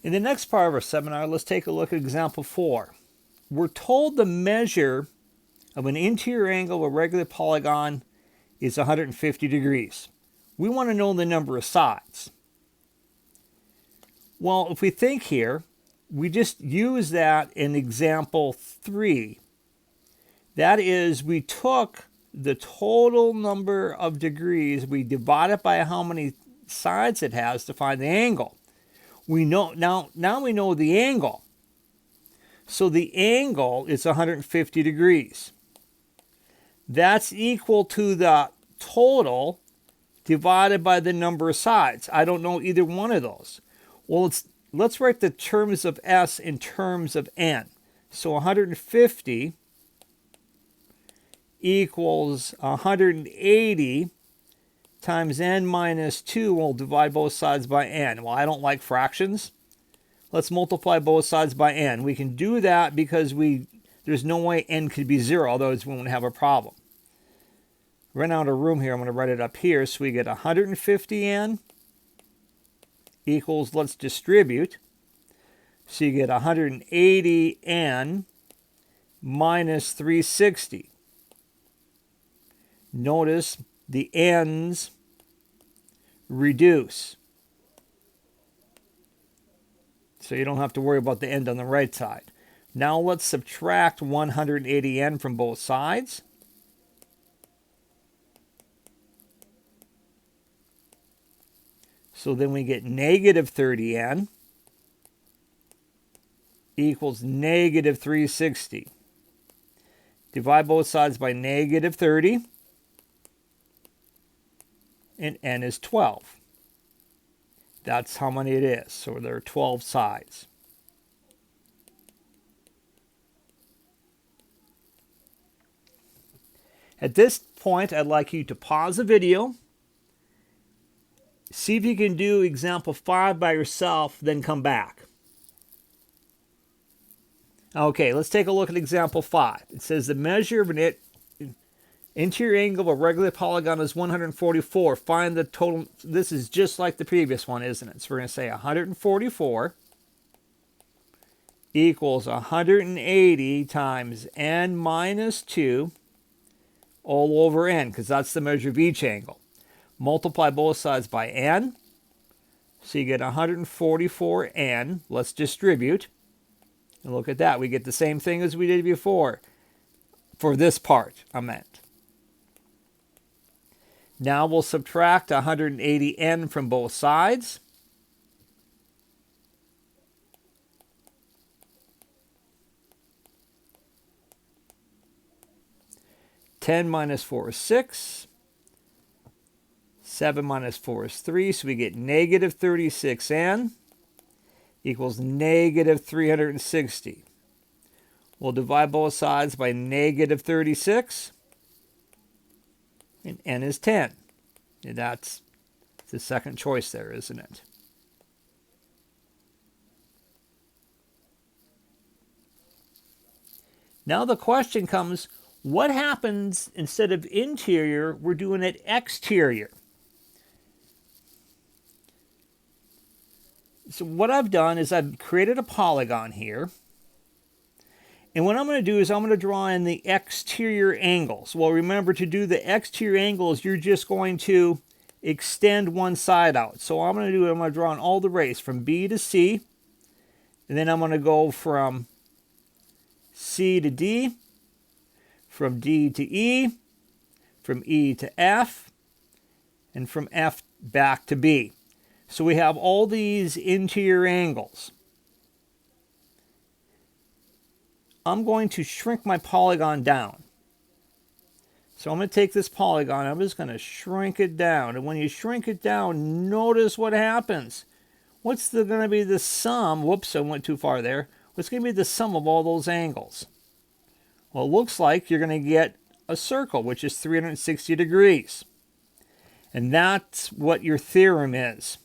In the next part of our seminar, let's take a look at example 4. We're told the measure of an interior angle of a regular polygon is 150 degrees. We want to know the number of sides. Well, if we think here, we just use that in example 3. That is, we took the total number of degrees, we divide it by how many sides it has to find the angle. We know now we know the angle. So the angle is 150 degrees. That's equal to the total divided by the number of sides. I don't know either one of those. Well, let's write the terms of S in terms of N. So 150 equals 180 times N minus 2. We'll divide both sides by N. Well, I don't like fractions. Let's multiply both sides by N. We can do that because there's no way N could be 0, otherwise we won't have a problem. Run out of room here. I'm going to write it up here. So we get 150N equals, let's distribute. So you get 180N minus 360. Notice the N's reduce. So you don't have to worry about the end on the right side. Now let's subtract 180N from both sides. So then we get negative 30N equals negative 360. Divide both sides by negative 30. And N is 12. That's how many it is. So there are 12 sides. At this point, I'd like you to pause the video. See if you can do example 5 by yourself, then come back. Okay, let's take a look at example 5. It says the measure of an interior angle of a regular polygon is 144. Find the total. This is just like the previous one, isn't it? So we're going to say 144 equals 180 times N minus 2 all over N, because that's the measure of each angle. Multiply both sides by N. So you get 144N. Let's distribute. And look at that. We get the same thing as we did before. For this part, I meant. Now we'll subtract 180N from both sides. (10 minus 4 is 6). 7 minus 4 is 3, so we get negative 36N equals negative 360. We'll divide both sides by negative 36, and N is 10. And that's the second choice there, isn't it? Now the question comes, what happens instead of interior, we're doing it exterior? So what I've done is I've created a polygon here. And what I'm going to do is I'm going to draw in the exterior angles. Well, remember, to do the exterior angles, you're just going to extend one side out. So what I'm going to do, I'm going to draw in all the rays from B to C. And then I'm going to go from C to D, from D to E, from E to F, and from F back to B. So we have all these interior angles. I'm going to shrink my polygon down. So I'm going to take this polygon, I'm just going to shrink it down. And when you shrink it down, notice what happens. What's going to be the sum? Whoops, I went too far there. What's going to be the sum of all those angles? Well, it looks like you're going to get a circle, which is 360 degrees. And that's what your theorem is.